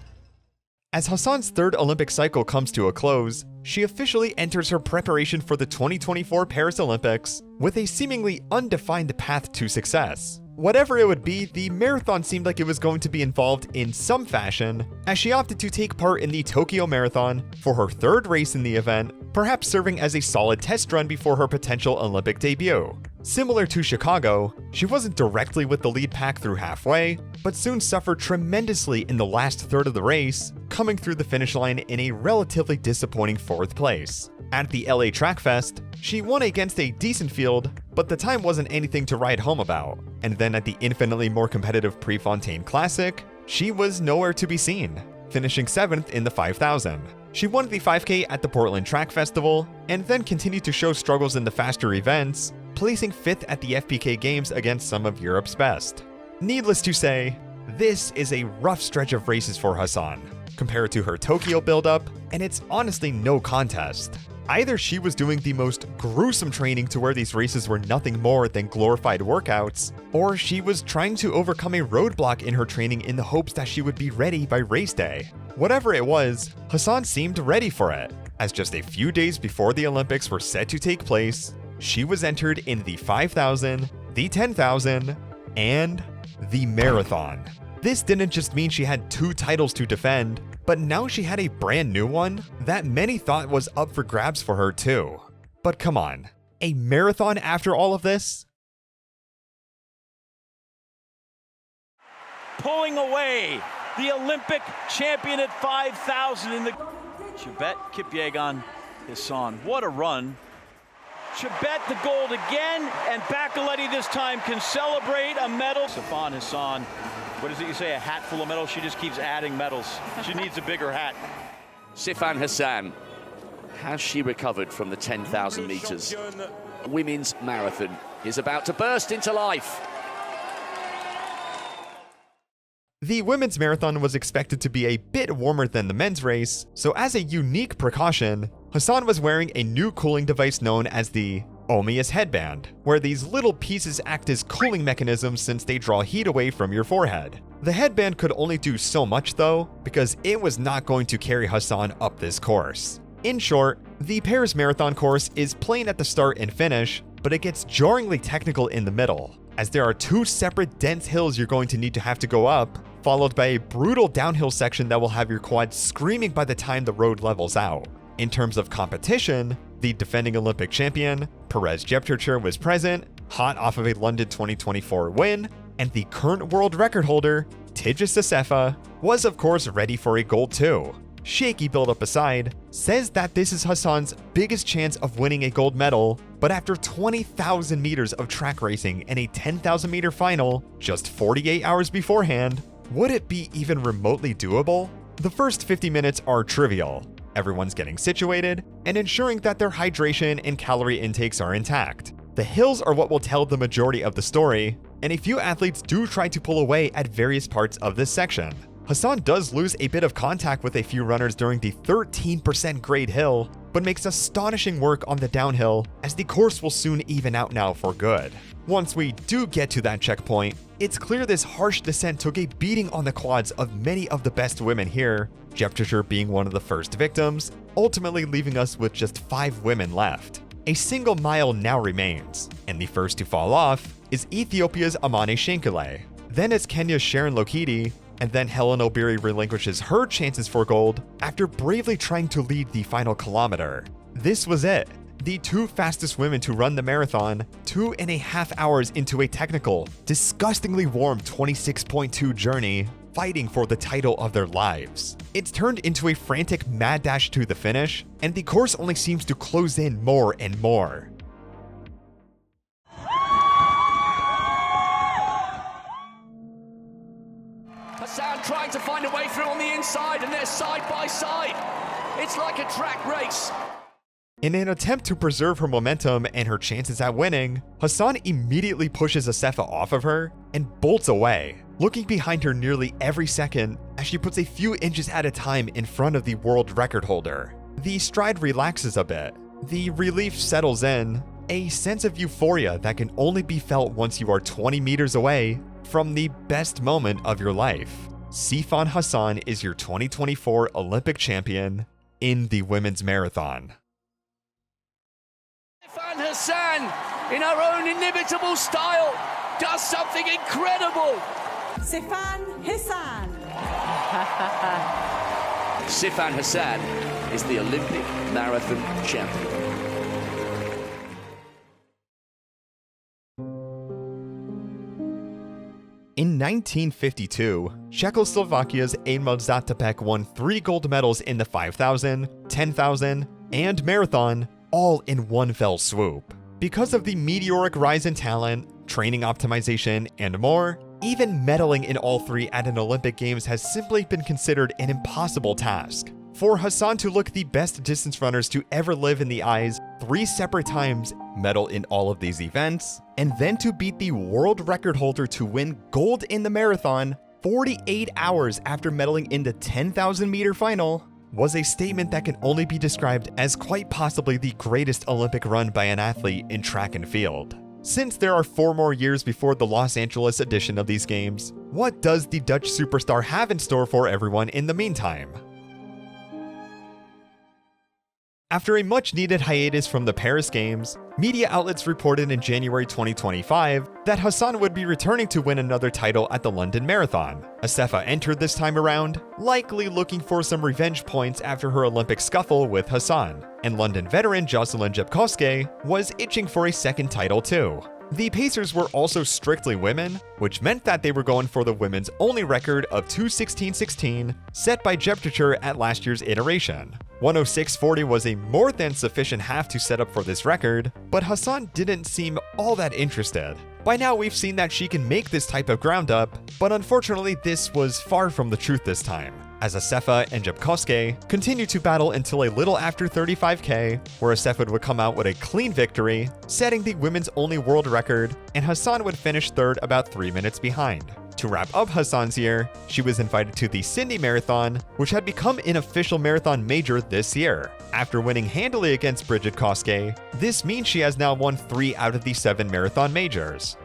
As Hassan's third Olympic cycle comes to a close, she officially enters her preparation for the 2024 Paris Olympics with a seemingly undefined path to success. Whatever it would be, the marathon seemed like it was going to be involved in some fashion, as she opted to take part in the Tokyo Marathon for her third race in the event, perhaps serving as a solid test run before her potential Olympic debut. Similar to Chicago, she wasn't directly with the lead pack through halfway, but soon suffered tremendously in the last third of the race, coming through the finish line in a relatively disappointing 4th place. At the LA Track Fest, she won against a decent field, but the time wasn't anything to write home about. And then at the infinitely more competitive Prefontaine Classic, she was nowhere to be seen, finishing 7th in the 5,000. She won the 5K at the Portland Track Festival, and then continued to show struggles in the faster events, placing 5th at the FPK Games against some of Europe's best. Needless to say, this is a rough stretch of races for Hassan, compared to her Tokyo buildup, and it's honestly no contest. Either she was doing the most gruesome training to where these races were nothing more than glorified workouts, or she was trying to overcome a roadblock in her training in the hopes that she would be ready by race day. Whatever it was, Hassan seemed ready for it, as just a few days before the Olympics were set to take place, she was entered in the 5,000, the 10,000, and the marathon. This didn't just mean she had 2 titles to defend, but now she had a brand new one that many thought was up for grabs for her too. But come on, a marathon after all of this? Pulling away the Olympic champion at 5,000 in the Chebet Kipyegon Hassan. What a run. Chebet the gold again, and Bakaletti this time can celebrate a medal. Sifan Hassan, what is it you say, a hat full of medals? She just keeps adding medals. She needs a bigger hat. Sifan Hassan, has she recovered from the 10,000 meters? Women's marathon is about to burst into life. The women's marathon was expected to be a bit warmer than the men's race, so as a unique precaution, Hassan was wearing a new cooling device known as the Omia's headband, where these little pieces act as cooling mechanisms since they draw heat away from your forehead. The headband could only do so much though, because it was not going to carry Hassan up this course. In short, the Paris Marathon course is plain at the start and finish, but it gets jarringly technical in the middle, as there are 2 separate dense hills you're going to have to go up, followed by a brutal downhill section that will have your quads screaming by the time the road levels out. In terms of competition, the defending Olympic champion, Perez Jepchirchir, was present, hot off of a London 2024 win, and the current world record holder, Tigges Assefa, was of course ready for a gold too. Shaky build-up aside, says that this is Hassan's biggest chance of winning a gold medal, but after 20,000 meters of track racing and a 10,000 meter final just 48 hours beforehand, would it be even remotely doable? The first 50 minutes are trivial. Everyone's getting situated and ensuring that their hydration and calorie intakes are intact. The hills are what will tell the majority of the story, and a few athletes do try to pull away at various parts of this section. Hassan does lose a bit of contact with a few runners during the 13% grade hill, but makes astonishing work on the downhill, as the course will soon even out now for good. Once we do get to that checkpoint, it's clear this harsh descent took a beating on the quads of many of the best women here, Jepchirchir being one of the first victims, ultimately leaving us with just 5 women left. A single mile now remains, and the first to fall off is Ethiopia's Amane Shenkile. Then it's Kenya's Sharon Lokedi, and then Helen Obiri relinquishes her chances for gold after bravely trying to lead the final kilometer. This was it. The 2 fastest women to run the marathon, 2.5 hours into a technical, disgustingly warm 26.2 journey, fighting for the title of their lives. It's turned into a frantic mad dash to the finish, and the course only seems to close in more and more. Hassan trying to find a way through on the inside, and they're side by side. It's like a track race. In an attempt to preserve her momentum and her chances at winning, Hassan immediately pushes Assefa off of her and bolts away, looking behind her nearly every second as she puts a few inches at a time in front of the world record holder. The stride relaxes a bit, the relief settles in, a sense of euphoria that can only be felt once you are 20 meters away from the best moment of your life. Sifan Hassan is your 2024 Olympic champion in the women's marathon. Sifan Hassan, in her own inimitable style, does something incredible. Sifan Hassan. Sifan Hassan is the Olympic marathon champion. In 1952, Czechoslovakia's Emil Zatopek won 3 gold medals in the 5,000, 10,000, and marathon, all in one fell swoop. Because of the meteoric rise in talent, training optimization, and more, even medaling in all 3 at an Olympic Games has simply been considered an impossible task. For Hassan to look the best distance runners to ever live in the eyes 3 separate times, medal in all of these events, and then to beat the world record holder to win gold in the marathon 48 hours after medaling in the 10,000 meter final, was a statement that can only be described as quite possibly the greatest Olympic run by an athlete in track and field. Since there are 4 more years before the Los Angeles edition of these games, what does the Dutch superstar have in store for everyone in the meantime? After a much-needed hiatus from the Paris Games, media outlets reported in January 2025 that Hassan would be returning to win another title at the London Marathon. Assefa entered this time around, likely looking for some revenge points after her Olympic scuffle with Hassan, and London veteran Jocelyn Jepkowski was itching for a second title too. The Pacers were also strictly women, which meant that they were going for the women's only record of 2:16.16 set by Jepchirchir at last year's iteration. 106.40 was a more than sufficient half to set up for this record, but Hassan didn't seem all that interested. By now we've seen that she can make this type of ground up, but unfortunately this was far from the truth this time, as Assefa and Jepkowski continued to battle until a little after 35k, where Assefa would come out with a clean victory, setting the women's only world record, and Hassan would finish third about 3 minutes behind. to wrap up Hassan's year, she was invited to the Sydney Marathon, which had become an official marathon major this year. After winning handily against Bridget Koskay, this means she has now won 3 out of the 7 marathon majors.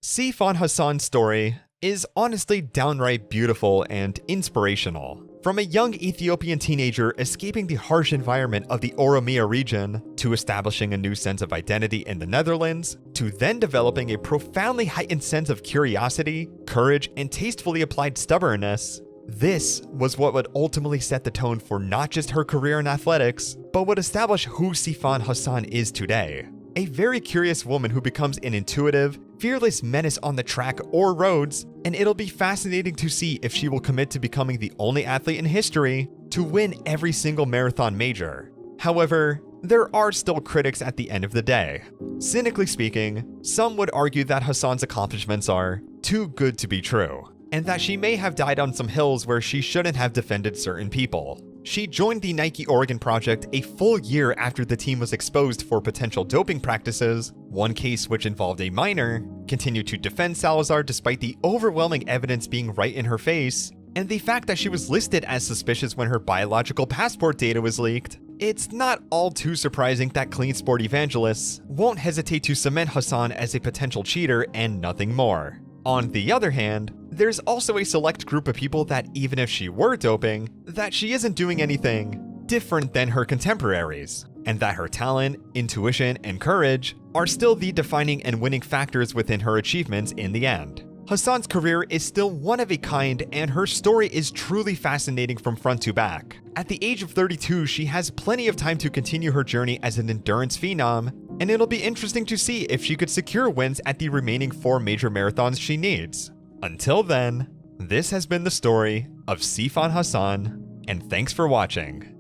Sifan Hassan's story is honestly downright beautiful and inspirational. From a young Ethiopian teenager escaping the harsh environment of the Oromia region, to establishing a new sense of identity in the Netherlands, to then developing a profoundly heightened sense of curiosity, courage, and tastefully applied stubbornness, this was what would ultimately set the tone for not just her career in athletics, but would establish who Sifan Hassan is today. A very curious woman who becomes an intuitive, fearless menace on the track or roads, and it'll be fascinating to see if she will commit to becoming the only athlete in history to win every single marathon major. However, there are still critics at the end of the day. Cynically speaking, some would argue that Hassan's accomplishments are too good to be true, and that she may have died on some hills where she shouldn't have defended certain people. She joined the Nike Oregon project a full year after the team was exposed for potential doping practices, one case which involved a minor, continued to defend Salazar despite the overwhelming evidence being right in her face, and the fact that she was listed as suspicious when her biological passport data was leaked. It's not all too surprising that clean sport evangelists won't hesitate to cement Hassan as a potential cheater and nothing more. On the other hand, there's also a select group of people that even if she were doping, that she isn't doing anything different than her contemporaries, and that her talent, intuition, and courage are still the defining and winning factors within her achievements in the end. Hassan's career is still one of a kind, and her story is truly fascinating from front to back. At the age of 32, she has plenty of time to continue her journey as an endurance phenom, and it'll be interesting to see if she could secure wins at the remaining 4 major marathons she needs. Until then, this has been the story of Sifan Hassan, and thanks for watching.